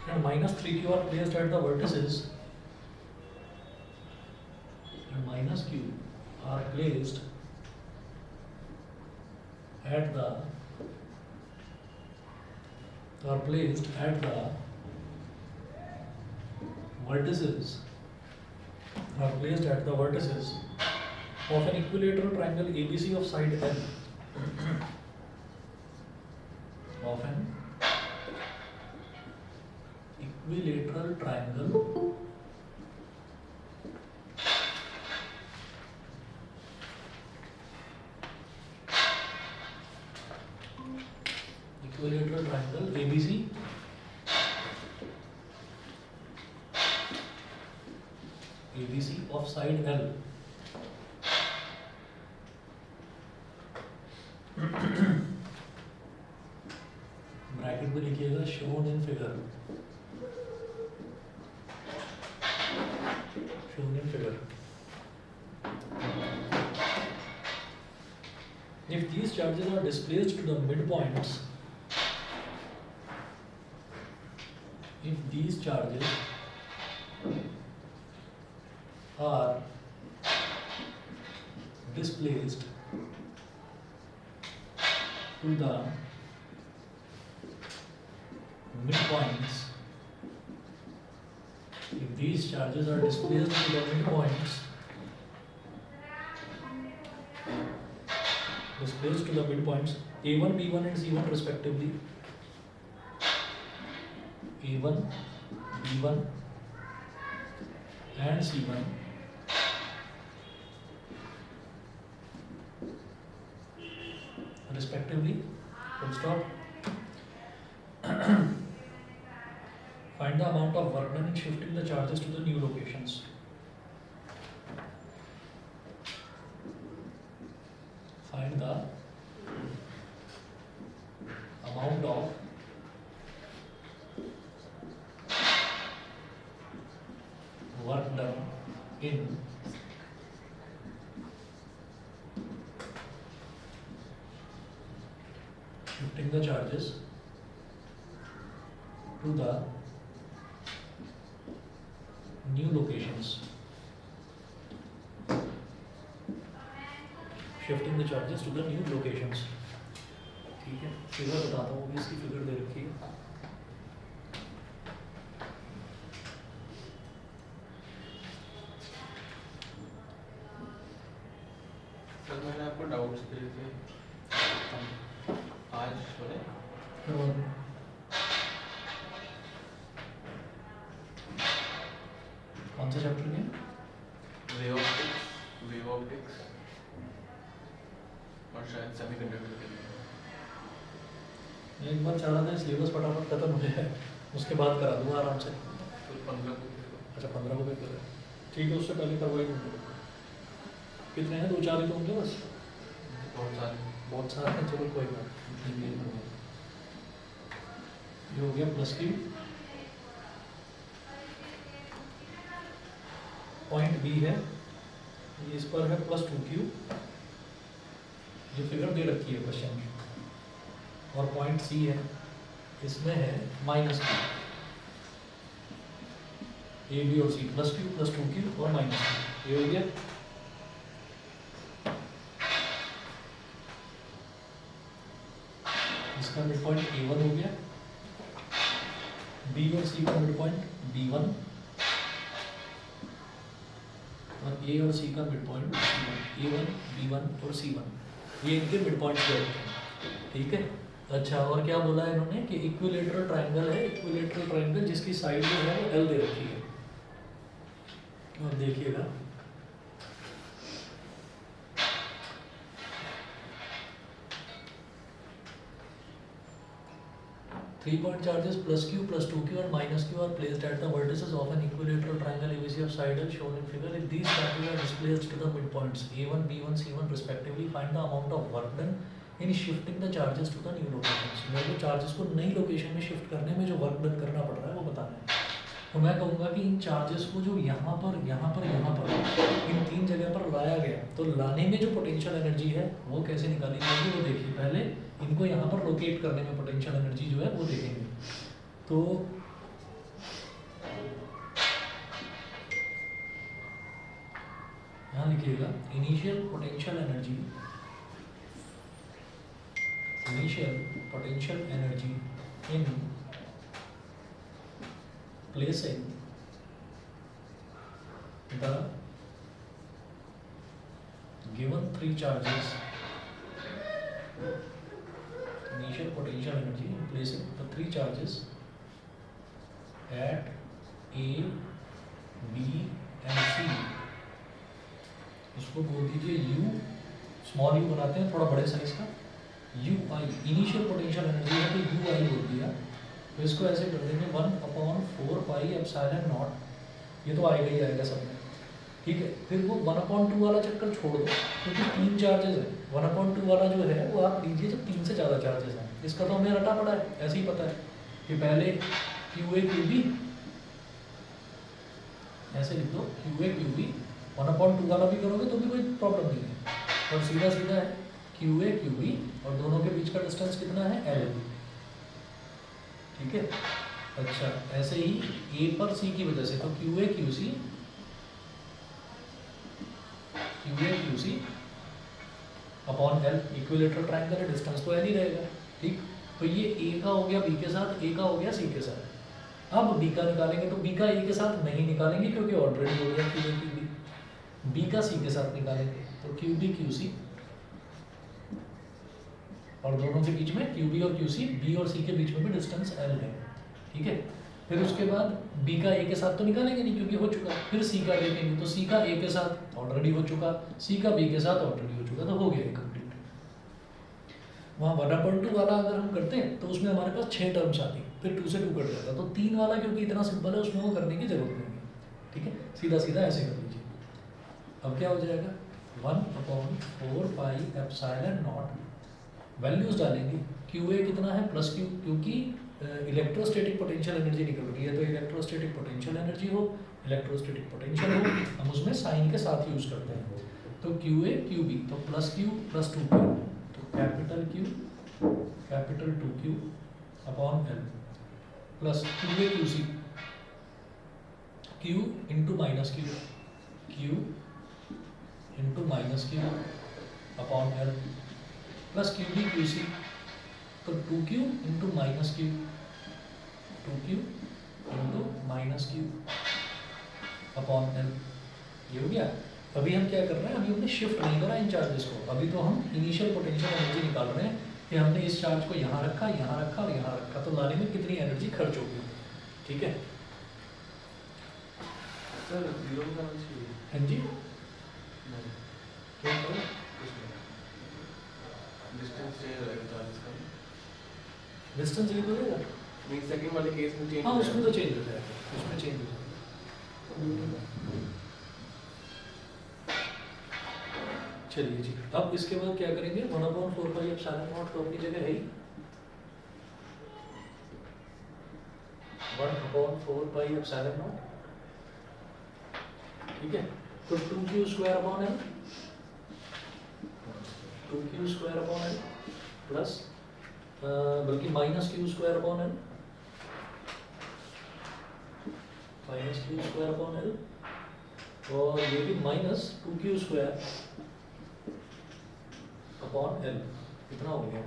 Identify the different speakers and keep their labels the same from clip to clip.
Speaker 1: and minus 3q are placed at the vertices, and minus q are placed at the vertices of an equilateral triangle ABC of side L, of an equilateral triangle ABC of side L. Bracket में लिखिएगा shown in figure. If these charges are displaced to the midpoints, A1, B1 and C1 respectively, A1, B1 and C1 respectively, full stop. Find the amount of work done in shifting the charges to the new locations. Find the amount of work done in shifting the charges to the new locations. Shifting the charges to the new locations. ठीक है, figure बताता हूँ, इसकी figure दे रखी है.
Speaker 2: Sir मैंने आपको doubts दिए थे आज सुने.
Speaker 1: कौन सा चैप्टर में?
Speaker 2: वेव ऑप्टिक्स और शायद सेमीकंडक्टर के लिए.
Speaker 1: मैं एक बार चाह रहा था सिलेबस फटाफट खत्म हो जाए, उसके बाद करा दूंगा आराम से.
Speaker 2: तो 15 को.
Speaker 1: अच्छा 15 को पेपर है, ठीक है, उससे पहले करवाई दूँगा. कितने हैं? 2-4 ही तो होंगे बस. बहुत सारे हैं, चलो कोई बात नहीं. ये हो गया प्लस की. पॉइंट बी है, ये इस पर है प्लस 2q, ये फिगर दे रखी है क्वेश्चन में. और पॉइंट सी है, इसमें है माइनस q. ए बी और C plus q plus 2q और माइनस q. ये हो गया. इसका मिड पॉइंट A1 हो गया. बी और सी का मिड पॉइंट B1 और ए और सी का mid point C1. A1, B1 और C1, ये इनके मिड पॉइंट्स दे रखे हैं. ठीक है. अच्छा, और क्या बोला है इन्होंने कि इक्विलेटरल ट्रायंगल है, इक्विलेटरल ट्रायंगल जिसकी साइड जो है वो L दे रखी है. और देखिएगा, Three point charges plus q plus 2q and minus q are placed at the vertices of an equilateral triangle ABC of side L shown in figure. If these charges are displaced to the midpoints A1, B1, C1 respectively, find the amount of work done in shifting the charges to the new locations. मेरे को charges को नई location में shift करने में जो work done करना पड़ रहा है वो बताना है. तो मैं कहूँगा कि इन चार्जेस को जो यहाँ पर इन 3 जगह पर लाया गया, तो लाने में जो पोटेंशियल एनर्जी है वो कैसे निकाली जाएगी वो देखिए. पहले इनको यहाँ पर लोकेट करने में पोटेंशियल एनर्जी जो है वो देखेंगे. तो लिखिएगा initial potential energy in placing the given three charges, initial potential energy in placing the three charges at A, B and C, उसको बोल दीजिए U, स्मॉल u बनाते हैं थोड़ा बड़े साइज का, UI इनिशियल पोटेंशियल एनर्जी है तो UI बोल दिया, तो इसको ऐसे कर देंगे 1/4πε0, ये तो आएगा ही आएगा सब में, ठीक है। फिर वो 1/2 वाला चक्कर छोड़ दो क्योंकि 3 चार्जेस है, 1/2 वाला जो है वो आप लीजिए जब 3 से ज़्यादा चार्जेस हैं, इसका तो हमें रटा पड़ा है, ऐसे ही पता है कि पहले QA QB ऐसे लिख दो, QA QB 1/2 वाला भी करोगे तो भी कोई प्रॉब्लम नहीं है, और सीधा सीधा है QA QB और दोनों के बीच का डिस्टेंस कितना है L, ठीक है। अच्छा ऐसे ही A पर C की वजह से तो QA QC upon L, equilateral triangle है, डिस्टेंस तो L ही रहेगा, ठीक। तो ये A का हो गया B के साथ, A का हो गया C के साथ। अब B का निकालेंगे तो B का A के साथ नहीं निकालेंगे क्योंकि ऑलरेडी हो गया QA QB, B का C के साथ निकालेंगे तो QB QC, और दोनों के बीच में QB और QC, B और C के बीच में भी डिस्टेंस L है, ठीक है। फिर उसके बाद B का A के साथ तो निकालेंगे नहीं क्योंकि हो चुका, फिर C का देखेंगे तो C का A के साथ ऑलरेडी हो चुका, C का B के साथ ऑलरेडी हो चुका, तो हो गया कंप्लीट। वहाँ 1/2 वाला अगर हम करते हैं तो उसमें हमारे पास 6 टर्म्स आती, फिर 2 से 2 कट जाता, तो 3 वाला क्योंकि इतना सिंपल है उसमें वो करने की जरूरत नहीं है, ठीक है। सीधा सीधा ऐसे कर लीजिए। अब क्या हो जाएगा 1/4πε0, वैल्यूज डालेंगे, QA कितना है +Q, क्योंकि इलेक्ट्रोस्टैटिक पोटेंशियल एनर्जी निकल रही है, तो इलेक्ट्रोस्टैटिक पोटेंशियल एनर्जी हो, इलेक्ट्रोस्टैटिक पोटेंशियल हो, हम उसमें साइन के साथ यूज करते हैं, तो QA QB तो +Q + 2Q, तो capital 2Q upon L plus QA QC Q into minus Q upon L plus QB QC, तो 2Q into minus Q upon L, ये हो गया। अभी हम क्या कर रहे हैं, अभी हमने शिफ्ट नहीं करा इन चार्जेस को, अभी तो हम इनिशियल पोटेंशियल एनर्जी निकाल रहे हैं कि हमने इस चार्ज को यहाँ रखा और यहाँ रखा, तो लाने में कितनी एनर्जी खर्च होगी, ठीक है।
Speaker 2: सर 0 का चाहिए,
Speaker 1: हाँ जी,
Speaker 2: क्या करो डिस्टेंस चेंज हो जाएगा चार्जेस का,
Speaker 1: डिस्टेंस चेंज हो जाएगा,
Speaker 2: नहीं सेकंड वाले केस में चेंज
Speaker 1: हाँ
Speaker 2: हो
Speaker 1: उसमें
Speaker 2: जाएगा।
Speaker 1: तो चेंज हो जाएगा, उसमें चेंज हो जाएगा। चलिए जी, अब इसके बाद क्या करेंगे, 1/4πε0 तो अपनी जगह है ही, 1/4πε0, ठीक है। तो 2Q² upon L, 2Q² upon L plus बल्कि -Q² upon L, -Q² upon L, और ये भी -2Q² अपॉन L, कितना हो गया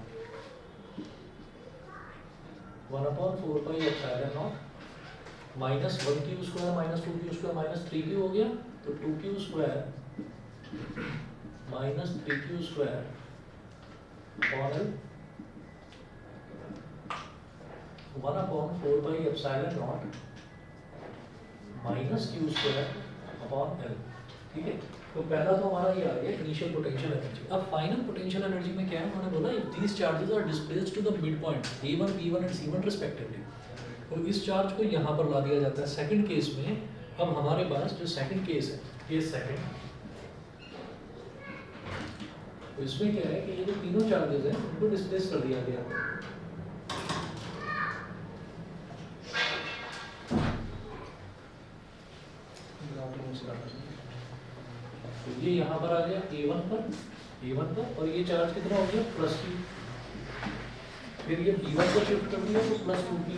Speaker 1: 1/4πε0 minus 1Q² minus 2Q² minus 3Q हो गया, तो 2Q² minus 3Q² upon L 1/4πε0 minus Q² upon L, ठीक है। तो पहला तो हमारा ये आ गया इनिशियल पोटेंशियल एनर्जी। अब फाइनल पोटेंशियल एनर्जी में क्या है, उन्होंने बोला these charges are displaced to the midpoint A1 P1 and C1 respectively, तो इस चार्ज को यहाँ पर ला दिया जाता है सेकंड केस में। अब हमारे पास जो सेकंड केस है, केस सेकंड, तो इसमें क्या है कि ये जो तीनों चार्जेस हैं उनको डिस्प्लेस कर दिया गया, तो ये यहाँ पर आ गया A1 पर, और ये चार्ज कितना हो गया +Q, फिर ये B1 को शिफ्ट कर दिया तो +2Q,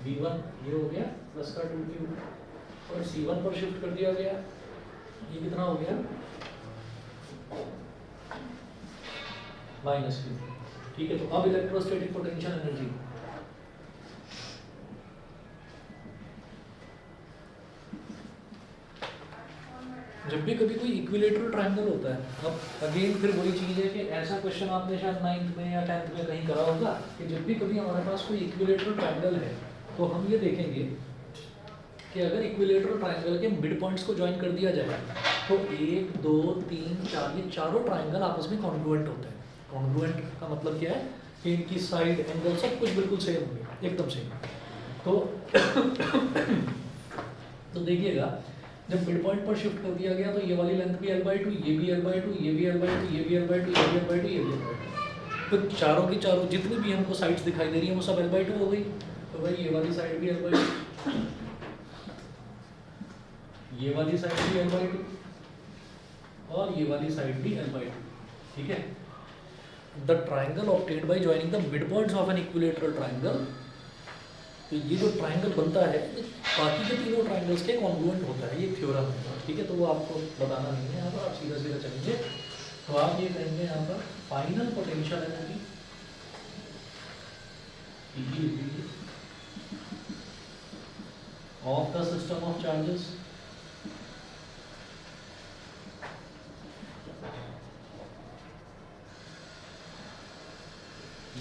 Speaker 1: B1 ये हो गया +2Q, और C1 पर शिफ्ट कर दिया गया, ये कितना हो गया माइनस क्यू। ठीक है, तो अब इलेक्ट्रोस्टैटिक पोटेंशियल एनर्जी जब भी कभी कोई इक्विलेटरल ट्रायंगल होता है, अब अगेन फिर वही चीज़ है कि ऐसा क्वेश्चन आपने शायद 9th में या 10th में कहीं करा होगा कि जब भी कभी हमारे पास कोई इक्विलेटरल ट्रायंगल है तो हम ये देखेंगे कि अगर इक्विलेटरल ट्रायंगल के मिड पॉइंट्स को ज्वाइन कर दिया जाए तो 1 2 3 4 ये चारों ट्रायंगल आपस में कॉन्ग्रुएंट होते हैं। कॉन्ग्रुएंट का मतलब क्या है कि इनकी साइड एंगल सब कुछ बिल्कुल सेम होंगे, एकदम सेम। तो देखिएगा जब मिड पॉइंट पर शिफ्ट कर दिया गया तो ये वाली लेंथ भी l/2, ये भी l/2, ये भी l/2, ये भी l/2, ये भी l/2, ये भी l/2। तो चारों की चारों जितनी भी हमको साइड्स दिखाई दे रही हैं वो सब l/2 हो गई। तो भाई ये वाली साइड भी l/2, ये वाली साइड भी l/2 और ये वाली साइड भी l/2। ठीक है, the triangle obtained by joining the mid points of an equilateral triangle, तो ये जो ट्राइंगल बनता है बाकी के तीनों ट्राइंगल्स के कॉन्ग्रुएंट होता है, ये थ्योरम है। ठीक है, तो वो आपको बताना नहीं है यहाँ पर, आप सीधा सीधा चलेंगे। तो आप ये कहेंगे यहाँ पर final potential energy of the system of charges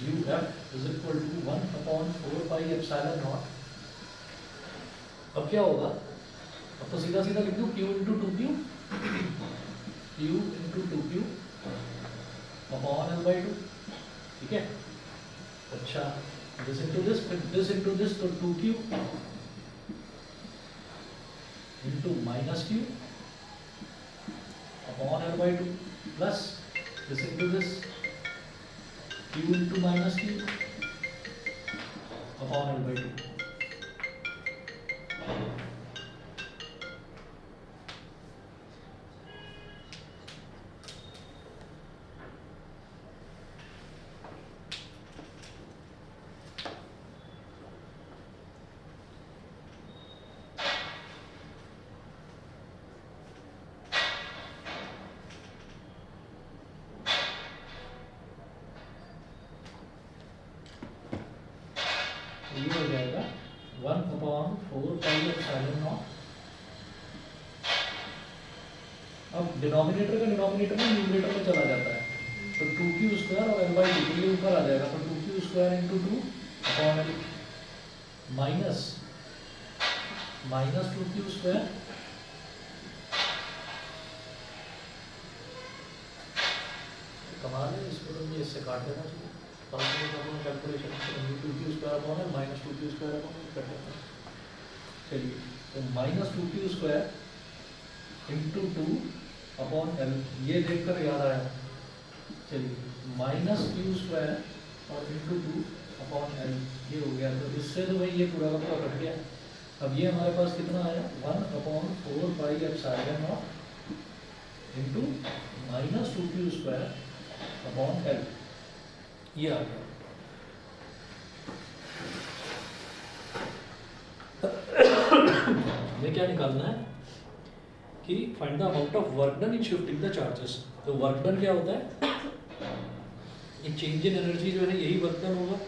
Speaker 1: UF is equal to 1/4 pi epsilon naught। अब क्या होगा, अब तो सीधा सीधा लिख दूँ Q into 2Q, Q into 2Q upon L/2। ठीक है, अच्छा this into this, फिर this into this, तो 2Q into minus Q upon L/2 plus this into this Q into minus Q upon L/2। ये हो जाएगा 1/4 pi epsilon naught। अब denominator का डिनोमिनेटर में न्यूमरेटर में चला जाता है, तो 2Q स्क्वायर और L/2 ये ऊपर आ जाएगा, तो 2Q square into 2 upon L minus 2Q square कमाल है, इसको तो मुझे इससे काट देना चाहिए। Calculation 2Q square upon L minus 2Q square upon L कर देते हैं। चलिए, तो minus 2Q square into 2 upon L, ये देखकर याद आया, चलिए माइनस Q स्क्वायर और इंटू 2 अपॉन L ये हो गया। तो इससे तो भाई ये पूरा का पूरा कट गया। अब ये हमारे पास कितना आया 1/4 pi epsilon naught into minus 2Q square upon L, ये आ गया। हमें क्या निकालना है कि find the amount of work done in shifting the charges. तो वर्क डन क्या होता है, ये चेंज इन एनर्जी जो है यही वर्क डन होगा।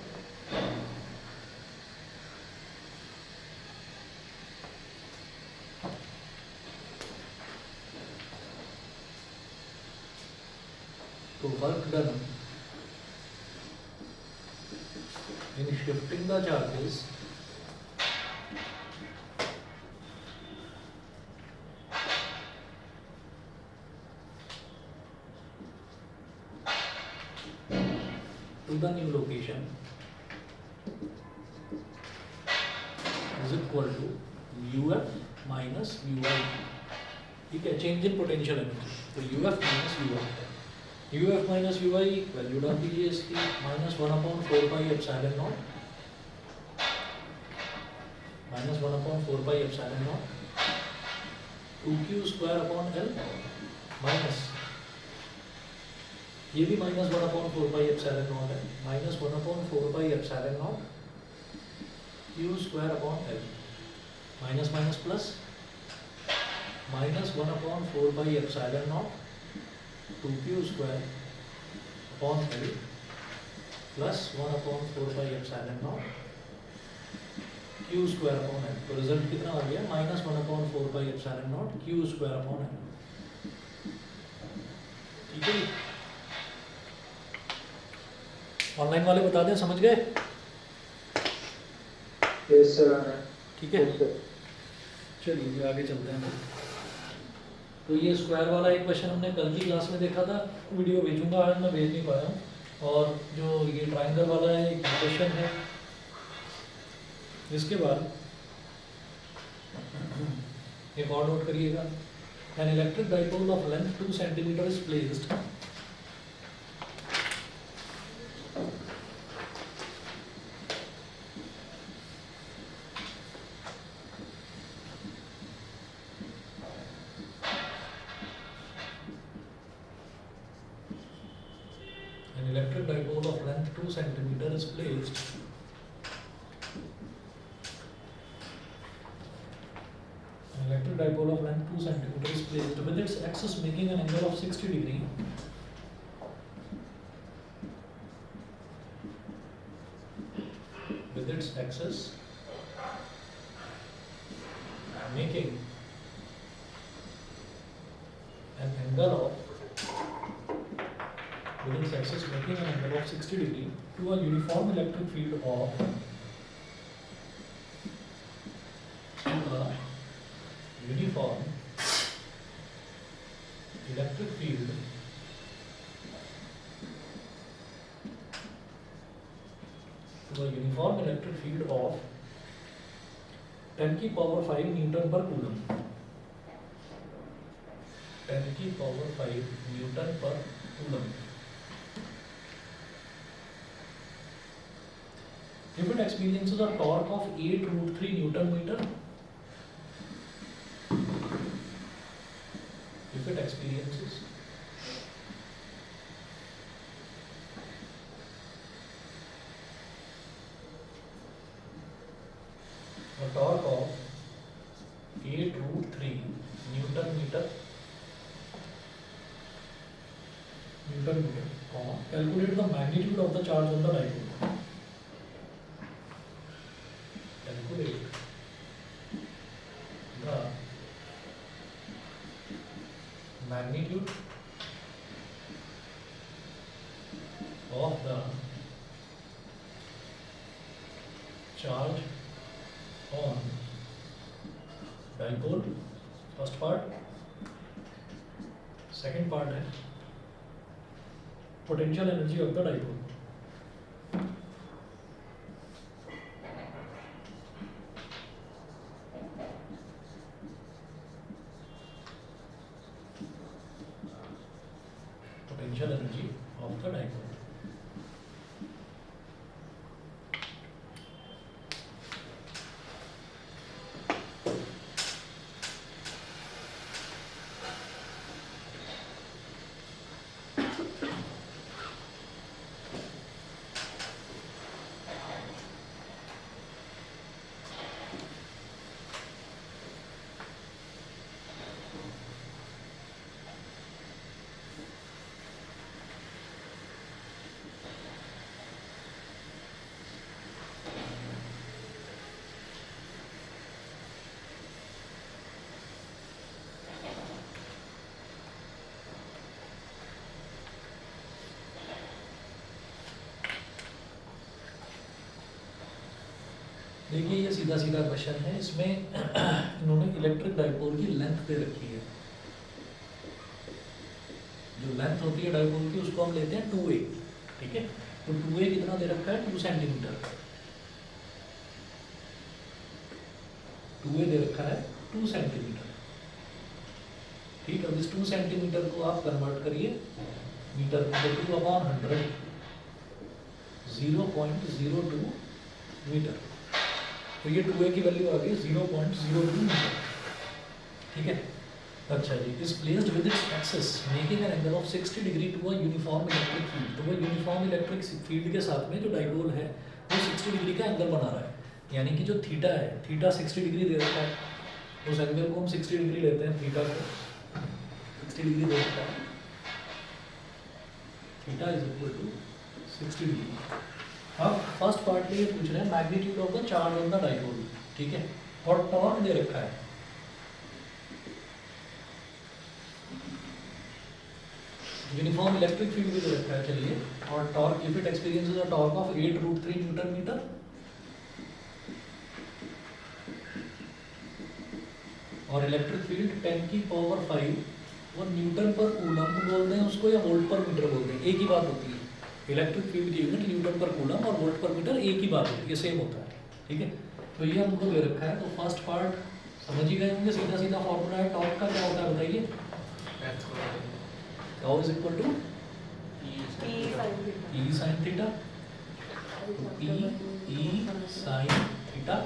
Speaker 1: तो work done in shifting the charges to the new location is equal to UF minus UI। ठीक है, चेंज इन पोटेंशियल एनर्जी, तो UF minus UI, UF minus UI value डाल दीजिए इसकी minus 1/4 pi epsilon naught, minus 1/4 pi epsilon naught 2Q square upon L minus, ये भी minus 1/4 pi epsilon naught है, minus 1/4 pi epsilon naught Q square upon L, minus minus plus minus 1/4 2q² upon 3 plus 1/4 q² upon n। तो result कितना आ गया? Minus 1/4 q² upon n। ठीक है, online वाले बता दें, समझ गए?
Speaker 3: Yes sir.
Speaker 1: ठीक है, चलिए आगे चलते हैं। तो ये स्क्वायर वाला एक क्वेश्चन हमने कल की क्लास में देखा था, वीडियो भेजूंगा, आज मैं भेज नहीं पाया हूँ। और जो ये ट्राइंगल वाला है एक क्वेश्चन है। इसके बाद एक और नोट करिएगा, an electric dipole of length 2 centimetre is placed an electric dipole of length 2 centimeter is placed an electric dipole of length 2 centimeter is placed with its axis making an angle of 60 degree with its axis making an angle of with its axis making an angle of 60 degree to a uniform electric field of uniform electric field of 10 की power 5 Newton पर coulomb. 10 की power 5 Newton पर coulomb. If it experiences a torque of 8√3 Newton meter, if it experiences a torque of 8√3 Newton meter, calculate the magnitude of the charge on the dipole. Calculate the magnitude of the charge on dipole. First part. Second part है potential energy of the dipole. Potential energy of the dipole. देखिए ये सीधा सीधा question है, इसमें इन्होंने electric dipole की length दे रखी है। जो लेंथ होती है डाइपोल की उसको हम लेते हैं 2a, ठीक है। तो 2a कितना दे रखा है? 2 सेंटीमीटर। 2a दे रखा है 2 सेंटीमीटर, ठीक है। अब इस 2 सेंटीमीटर को आप कन्वर्ट करिए मीटर में, 2/100 0.02 मीटर। तो ये 2a की वैल्यू आ गई 0.02 मीटर, ठीक है। अच्छा जी, is placed with its axis making an angle of 60 degree to a uniform electric field. तो वो यूनिफॉर्म इलेक्ट्रिक फील्ड के साथ में जो डाइपोल है वो 60 डिग्री का एंगल बना रहा है, यानी कि जो थीटा है, थीटा 60 डिग्री दे रखा है, उस एंगल को हम 60 डिग्री लेते हैं, थीटा को 60 डिग्री दे देता है, theta is equal to 60 degree. अब फर्स्ट पार्ट में ये पूछ रहे हैं magnitude of the charge on the dipole, ठीक है, और टॉर्क दे रखा है। यूनिफॉर्म इलेक्ट्रिक फील्ड भी दे रखा है, चलिए, और torque if it experiences a torque of 8√3 newton metre, और इलेक्ट्रिक फील्ड 10 की पावर 5, वो न्यूटन पर कूलम बोलते हैं उसको या वोल्ट पर मीटर बोलते हैं, एक ही बात होती है। इलेक्ट्रिक फील्ड की यूनिट न्यूटन पर कूलम और वोल्ट पर मीटर एक ही बात होती है, ये सेम होता है, ठीक है। तो ये हमको दे रखा है, तो फर्स्ट पार्ट समझ ही गए होंगे, सीधा सीधा फॉर्मूला है टॉर्क का, क्या होता है बताइए, tau is equal to E sine theta, P E sine theta,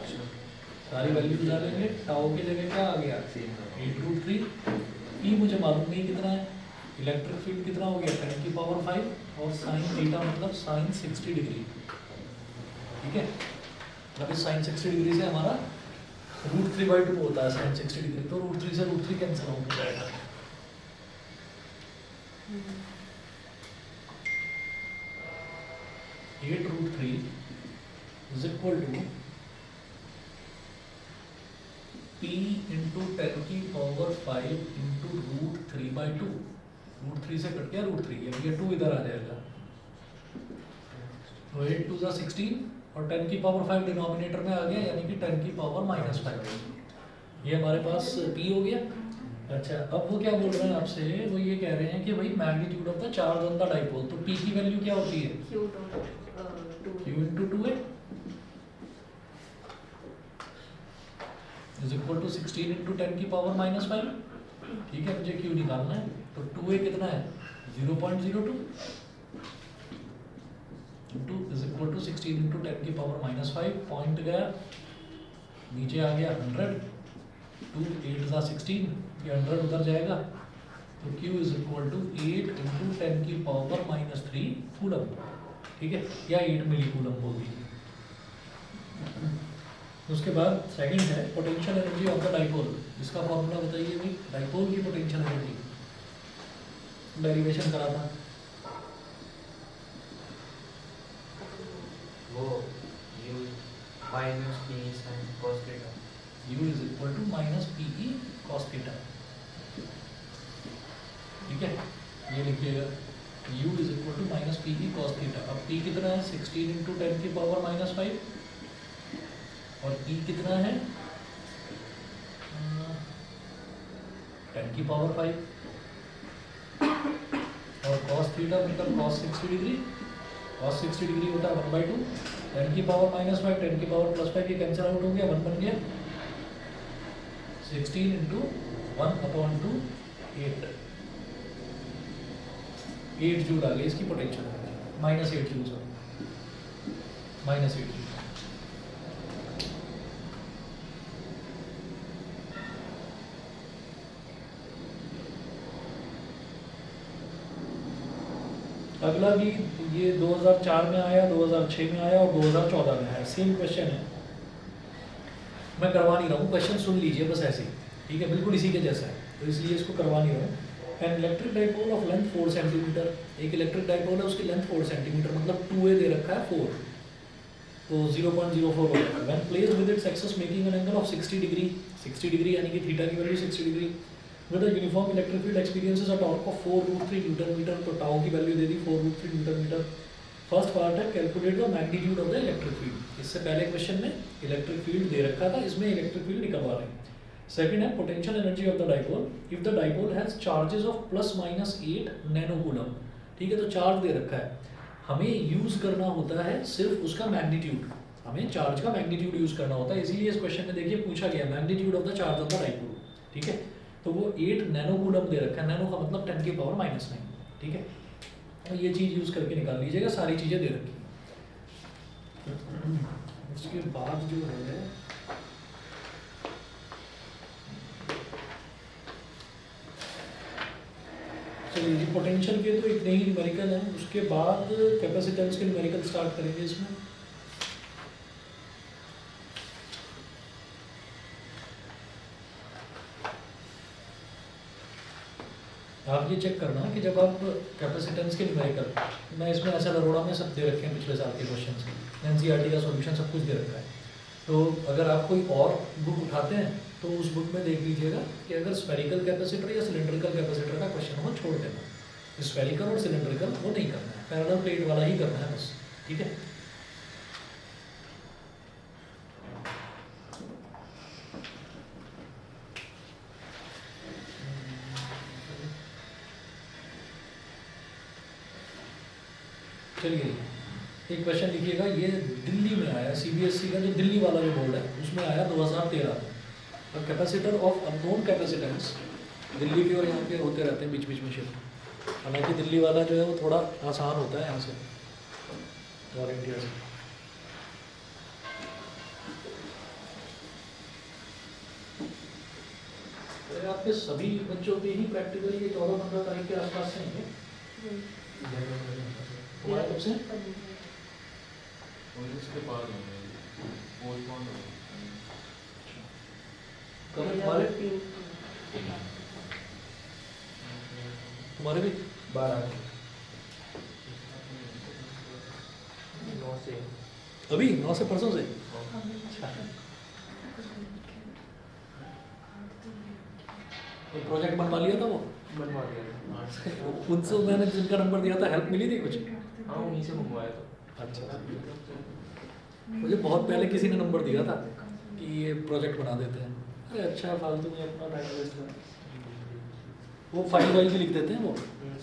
Speaker 1: सारी वैल्यूज डालेंगे, टाउ की जगह क्या आ गया 8√3, ई मुझे मालूम नहीं कितना है, इलेक्ट्रिक फील्ड कितना हो गया 10 की पावर 5, और साइन थीटा मतलब साइन 60 डिग्री, ठीक है। अब इस साइन 60 डिग्री से हमारा √3/2 होता है साइन 60 डिग्री, तो √3 से √3 कैंसिल हो जाएगा। √3 is equal to P into 10 की पावर 5 इंटू √3/2, √3 से कट गया √3, अब ये 2 इधर आ जाएगा, तो 8 2 जा 16, और 10 की पावर 5 डिनोमिनेटर में आ गया, यानी कि 10 की पावर -5, ये हमारे पास P हो गया। अच्छा, अब वो क्या बोल रहे हैं आपसे, वो ये कह रहे हैं कि भाई magnitude of the charge on the dipole, तो P की वैल्यू क्या होती है, Q into 2a is equal to 16 into 10 की पावर -5, ठीक है, मुझे Q निकालना है, तो 2a कितना है 0.02 into is equal to 16 into 10 की पावर -5, पॉइंट गया नीचे आ गया 100, 2 8 जा 16, ये 100 उधर जाएगा, तो Q is equal to 8 into 10 की पावर -3 कूलम, ठीक है, या 8 मिली कूलम बोल दीजिए। उसके बाद सेकंड है potential energy of the dipole, इसका फॉर्मूला बताइए भाई, डाइपोल की पोटेंशियल एनर्जी, डेरिवेशन करा था
Speaker 3: वो U minus P sin cos theta.
Speaker 1: U is equal to -PE cos theta, ठीक है, ये लिखिएगा U is equal to -PE cos theta. अब P कितना है 16 इंटू 10 की पावर -5, और E कितना है 10 की पावर 5, और cos थीटा मतलब cos 60 डिग्री, cos 60 डिग्री होता है 1/2, 10 की पावर -5 10 की पावर +5, ये कैंसिल आउट हो गया, 1 बन गया, 16 इंटू 1/2 8, 8 जूल आ गई इसकी पोटेंशियल, -8 जूल, -8 जूल। अगला भी ये 2004 में आया, 2006 में आया और 2014 में आया, सेम क्वेश्चन है, मैं करवा नहीं रहा हूँ, क्वेश्चन सुन लीजिए बस ऐसे ही, ठीक है, बिल्कुल इसी के जैसा है, तो इसलिए इसको करवा नहीं रहा हूँ। An electric dipole of length 4 centimetre, एक इलेक्ट्रिक डाइपोल है उसकी लेंथ 4 सेंटीमीटर, मतलब 2a दे रखा है 4, तो 0.04 हो जाएगा। When placed with its axis making an angle of 60 degree, 60 degree यानी कि थीटा की value 60 degree, with a uniform electric field experiences a torque of 4√3 newton metre, तो टाउ की वैल्यू दे दी 4√3 न्यूटन मीटर। फर्स्ट पार्ट है calculate the magnitude of the electric field, इससे पहले क्वेश्चन में इलेक्ट्रिक फील्ड दे रखा था, इसमें इलेक्ट्रिक फील्ड निकलवा रहे हैं। सेकंड है potential energy of the dipole, if the dipole has charges of +-8 nano coulomb, ठीक है, तो चार्ज दे रखा है, हमें यूज करना होता है सिर्फ उसका मैग्नीट्यूड, हमें चार्ज का मैग्नीट्यूड यूज करना होता है, इसीलिए इस क्वेश्चन में देखिए पूछा गया magnitude of the charge of the dipole, ठीक है, तो वो 8 नैनो कूलम दे रखा है, नैनो का मतलब 10 की पावर -9, ठीक है, तो ये चीज यूज करके निकाल लीजिएगा, सारी चीजें दे रखी हैं। उसके बाद जो है चलिए जी, पोटेंशियल के तो इतने ही न्यूमेरिकल हैं, उसके बाद कैपेसिटेंस के न्यूमेरिकल स्टार्ट करेंगे इसमें। आप ये चेक करना कि जब आप कैपेसिटेंस के न्यूमेरिकल, मैं इसमें ऐसा अरोड़ा में सब दे रखे हैं पिछले साल के क्वेश्चन, एनसीईआरटी का सॉल्यूशन सब कुछ दे रखा है। तो अगर आप कोई और बुक उठाते हैं तो उस बुक में देख लीजिएगा कि अगर स्फेरिकल कैपेसिटर या सिलेंड्रिकल कैपेसिटर का क्वेश्चन हो छोड़ देना, स्फेरिकल और सिलेंड्रिकल वो नहीं करना है, पैरेलल प्लेट वाला ही करना है बस, ठीक है। चलिए एक क्वेश्चन लिखिएगा, ये दिल्ली में आया, सीबीएसई का जो दिल्ली वाला जो बोर्ड है उसमें आया 2013 में। अब capacitor of unknown capacitance Delhi के और यहाँ पे होते रहते हैं बीच बीच में शिफ्ट, हालांकि दिल्ली वाला जो है वो थोड़ा आसान होता है यहाँ से और इंडिया से। अरे आपके सभी बच्चों के ही प्रैक्टिकली ये 14-15 तारीख के आसपास से हैं तुम्हारे कब से?
Speaker 2: उसके बाद हो गए, पोस्टपोन हो गए।
Speaker 1: कब तुम्हारे तुम्हारे भी
Speaker 3: 12 9 से
Speaker 1: अभी 9 से परसों से? तो प्रोजेक्ट बनवा लिया था वो?
Speaker 3: बनवा दिया।
Speaker 1: उनसे मैंने जिनका नंबर दिया था हेल्प मिली थी कुछ?
Speaker 3: हाँ उन्हीं से मंगवाया था।
Speaker 1: अच्छा, मुझे बहुत पहले किसी ने नंबर दिया था कि ये प्रोजेक्ट बना देते हैं। अरे अच्छा है, फालतू में अपना टाइम वेस्ट कर। वो फाइल वाइल भी लिख देते हैं वो?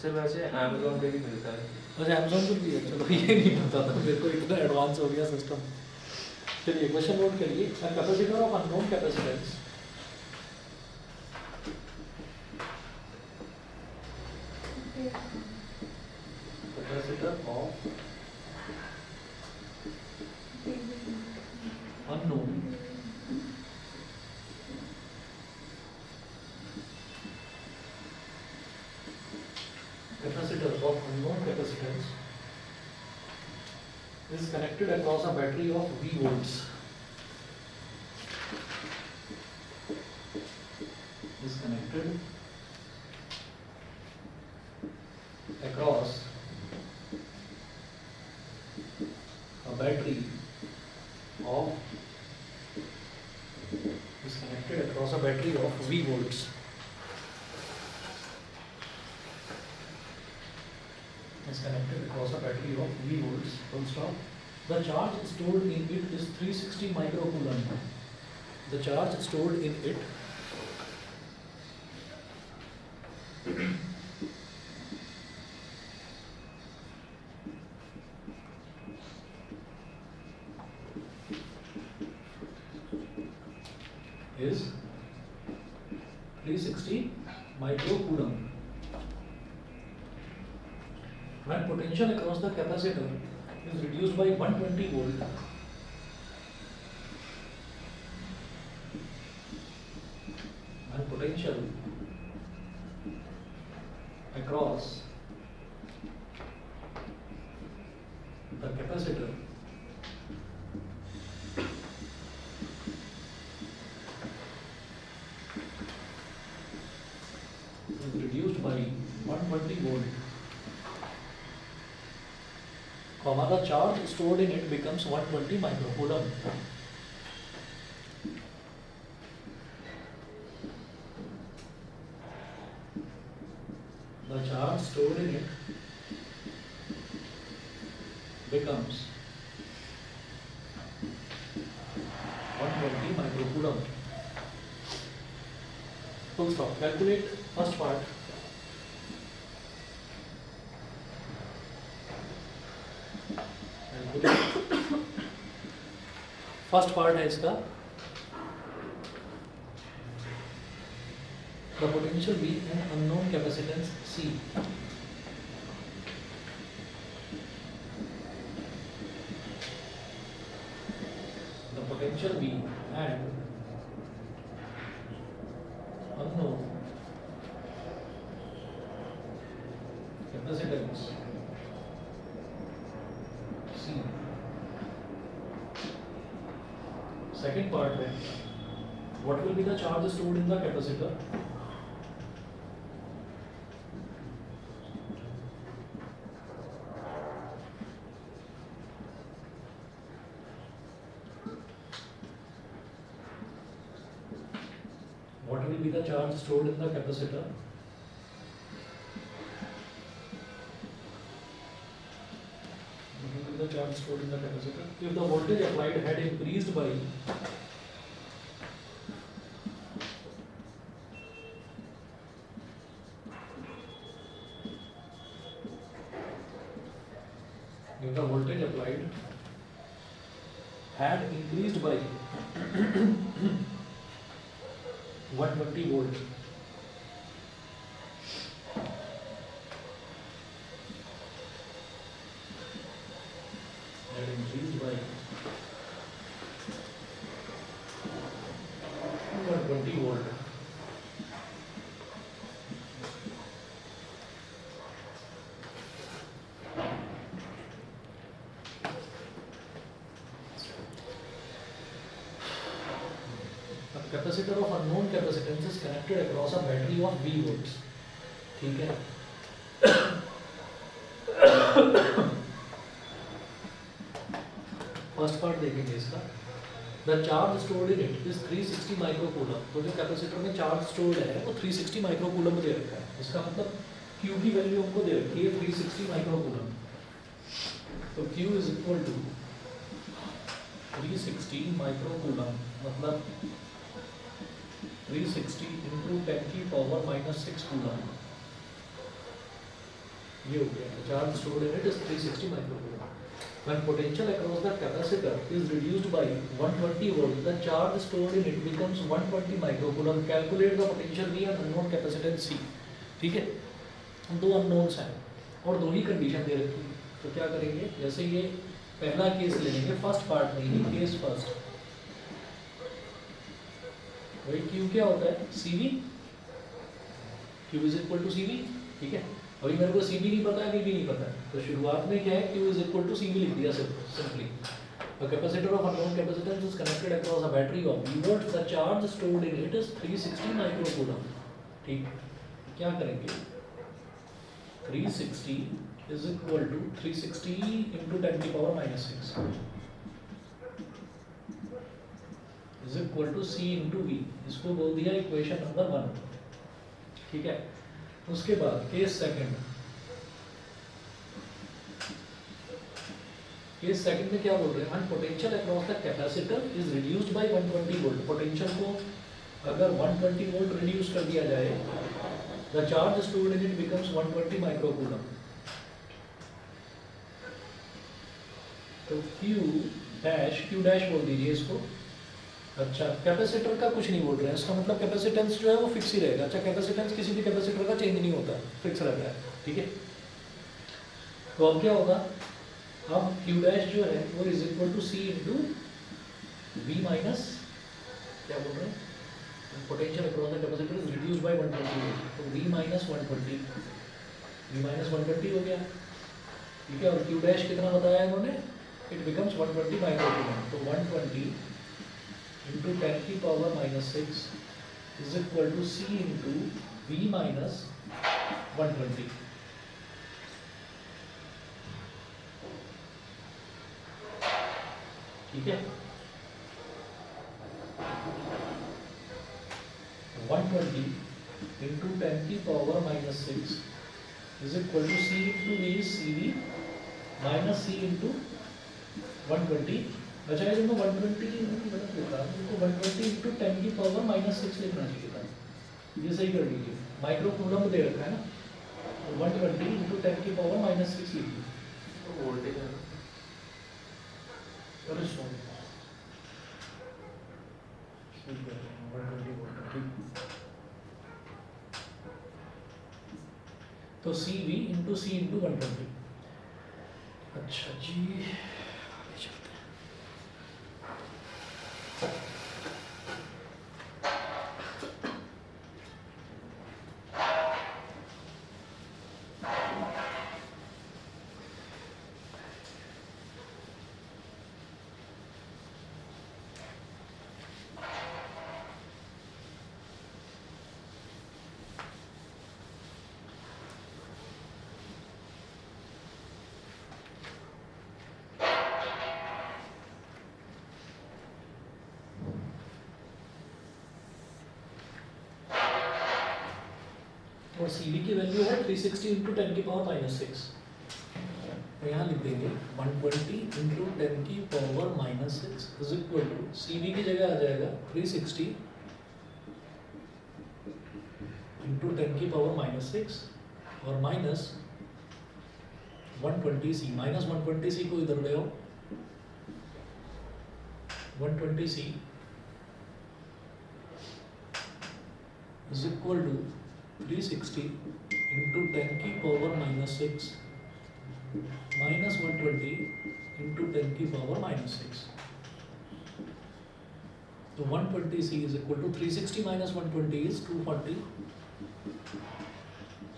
Speaker 3: सर वैसे अमेज़न पे भी मिलता है।
Speaker 1: अच्छा अमेज़न पर भी है, चलो ये नहीं पता था मेरे को, इतना एडवांस हो गया सिस्टम। चलिए क्वेश्चन नोट करिए, capacitor of unknown capacitance capacitor of unknown capacitor of unknown capacitance is connected across a battery of V volts. Is connected across a battery of is connected across a battery of V volts. Is connected across a battery of V volts. Full stop. The charge stored in it is 360 microcoulomb. The charge stored in it is 360 microcoulomb. When potential across the capacitor is reduced by 120 volt, when potential across the capacitor is reduced by 120 volt, comma, the charge stored in it becomes 120 microcoulomb. The charge stored in it becomes 120 microcoulomb. Full stop. Calculate first part. First part है इसका, the potential V and unknown capacitance C. The potential V and unknown capacitance C. Second part है, what will be the charge stored in the capacitor? be the charge stored in the capacitor. What will be the charge stored in the capacitor? If the voltage applied had increased by if the voltage applied had increased by 120 volt, had increased by 120 volt, a capacitor of unknown capacitance is connected across a battery of V volts. ठीक है, first part देखेंगे इसका. The charge stored in it is 360 microcoulomb. तो जो capacitor में charge stored है वो 360 microcoulomb दे रखा है. इसका मतलब Q की वैल्यू हमको दे रखी है 360 माइक्रोकूलम. तो Q is equal to 360 microcoulomb, मतलब 360 इंटू 10 की पावर -6 कूलम. ये हो गया. Charge stored in it is 360 microcoulomb. When potential across the capacitor is reduced by 120 volt, the charge stored in it becomes 120 microcoulomb. Calculate the potential V and unknown capacitance C. ठीक है, दो unknowns हैं और दो ही condition दे रखी है. तो क्या करेंगे, जैसे ये पहला केस ले लेंगे, फर्स्ट पार्ट में ही, केस फर्स्ट. वही Q क्या होता है, CV. Q is equal to CV. ठीक है, अभी मेरे को CV नहीं पता है, V भी नहीं पता है, तो शुरुआत में क्या है, Q is equal to CV लिख दिया simply. A capacitor of unknown capacitance is connected across a battery of V volts. The charge stored in it is 360 microcoulomb. ठीक, क्या करेंगे, 360 is equal to 360 into 10 की power -6 is equal to C into V. इसको बोल दिया equation number 1. ठीक है, उसके बाद केस सेकंड. केस सेकंड में क्या बोल रहे हैं, when potential across the capacitor is reduced by 120 volt. Potential को अगर 120 वोल्ट रिड्यूस कर दिया जाए, the charge stored in it becomes 120 microcoulomb. तो Q डैश बोल दीजिए इसको. अच्छा, कैपेसिटर का कुछ नहीं बोल रहे हैं, इसका मतलब कैपेसिटेंस जो है वो फिक्स ही रहेगा. अच्छा, कैपेसिटेंस किसी भी कैपेसिटर का चेंज नहीं होता, फिक्स रहता है. ठीक है, तो अब क्या होगा, अब Q डैश जो है वो is equal to C into V minus, क्या बोल रहे हैं, potential across the capacitor is reduced by 120 volt. तो V माइनस 120 हो गया. ठीक है, और Q डैश कितना बताया इन्होंने, इट बिकम्स 120 माइक्रोकूलम. तो 120 into 10 की power -6 is equal to C into V minus 120. ठीक है, 120 into 10 की power -6 is equal to C into V is CV minus C into 120. अच्छा, ये जो 120 गलत लिखा, इनको 120 इंटू 10 की पावर -6 लिखना चाहिए था. ये सही कर लीजिए, माइक्रोकूलम दे रखा है ना, तो 120 इंटू 10 की पावर -6 लिखिए.
Speaker 2: तो वोल्टेज है ना.
Speaker 1: अरे सॉरी, 120 वोल्ट. ठीक, तो CV इंटू C इंटू 120. अच्छा जी, आगे चलते हैं. और सी वी की वैल्यू है 360 इंटू 10 की पावर माइनस 6। तो यहाँ लिख देंगे 120 इंटू 10 की power minus 6 is equal to C V की जगह आ जाएगा 360 इंटू 10 की पावर माइनस 6 और माइनस 120 सी, माइनस 120 सी को इधर ले आओ, 120 C is equal to 360 into 10 की पावर माइनस 6 माइनस 120 इंटू 10 की पावर माइनस 6। तो 120 C is equal to 360 minus 120 is 240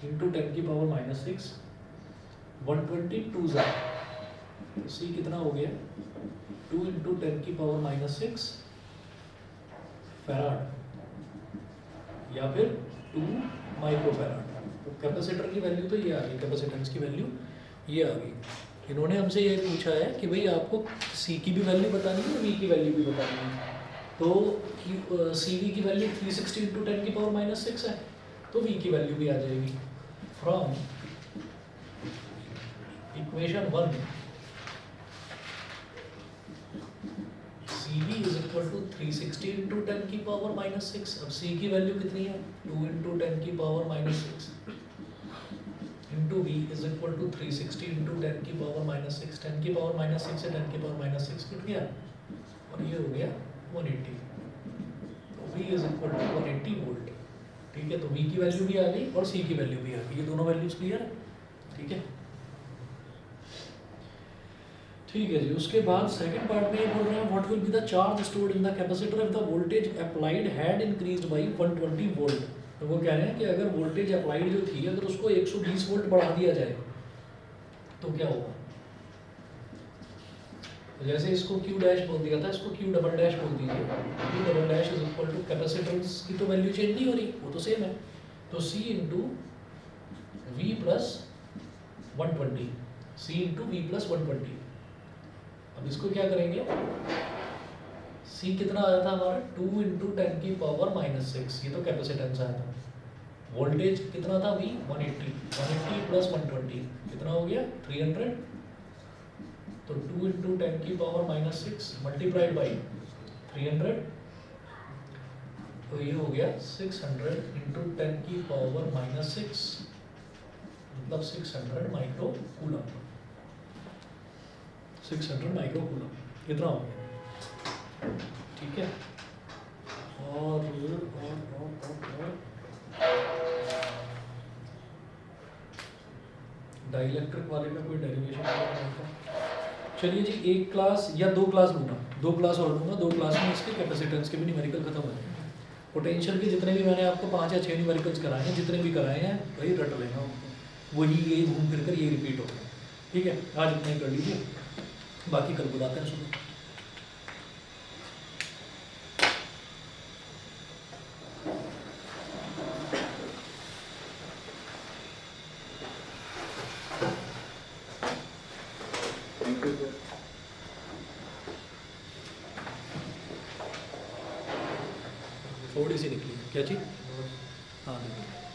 Speaker 1: into 10 की पावर माइनस 6, 120 टू ज़ा, तो सी कितना हो गया 2 इंटू 10 की पावर माइनस 6 फैराड या फिर 2 माइक्रोफैराड। तो कैपेसिटर की वैल्यू तो ये आ गई, कैपेसिटेंस की वैल्यू ये आ गई। इन्होंने हमसे ये पूछा है कि भाई आपको सी की भी वैल्यू बतानी है और वी की वैल्यू भी बतानी है। तो सी वी की वैल्यू 360 इंटू 10 की पावर माइनस 6 है, तो वी की वैल्यू भी आ जाएगी from equation 1 C V is equal to 360 into 10 की पावर माइनस 6। अब सी की वैल्यू कितनी है 2 इंटू 10 की power minus 6 into V is equal to 360 into 10 की पावर माइनस 6। 10 की पावर माइनस 6 से 10 की पावर माइनस 6 कट गया और ये हो गया 180। तो V is equal to 180 volt. ठीक है, तो वी की वैल्यू भी आ गई और सी की वैल्यू भी आ गई, ये दोनों वैल्यूज क्लियर है। ठीक है, ठीक है जी। उसके बाद सेकंड पार्ट में ये बोल रहे हैं what will be the charge stored in the capacitor if the voltage applied had increased by 120 volt. तो वो कह रहे हैं कि अगर वोल्टेज अप्लाइड जो थी अगर उसको 120 वोल्ट बढ़ा दिया जाए तो क्या होगा। तो जैसे इसको Q डैश बोल दिया था, इसको Q डबल डैश बोल दीजिए। Q double dash is equal to capacitance की तो वैल्यू चेंज नहीं हो रही, वो तो सेम है। तो C into V plus 120, C into V plus 120। अब इसको क्या करेंगे, C कितना आया था हमारा 2 इंटू 10 की पावर माइनस 6, ये तो कैपेसिटेंस आया था। वोल्टेज कितना था V 180 प्लस 120 कितना हो गया 300। तो 2 इंटू 10 की पावर माइनस 6 मल्टीप्लाइड बाई 300, तो ये हो गया 600 इंटू 10 की पावर माइनस 6 मतलब 600 माइक्रो कूलम। 600 माइक्रो कूलम इतना हो गया। ठीक है, और डाइलेक्ट्रिक वाले में कोई डेरिवेशन। चलिए जी, एक क्लास या दो क्लास लूँगा, दो क्लास और लूँगा, दो क्लास में इसके कैपेसिटेंस के भी न्यूमेरिकल खत्म हो जाएंगे। पोटेंशियल के जितने भी मैंने आपको 5 या 6 न्यूमेरिकल्स कराए हैं, जितने भी कराए हैं वही रट लेना उनको, वही यही घूम फिर कर ये रिपीट होगा। ठीक है, आज इतना ही कर लीजिए, बाकी कल बुलाते हैं सुबह। थोड़ी सी निकली क्या चीज, हाँ देखिए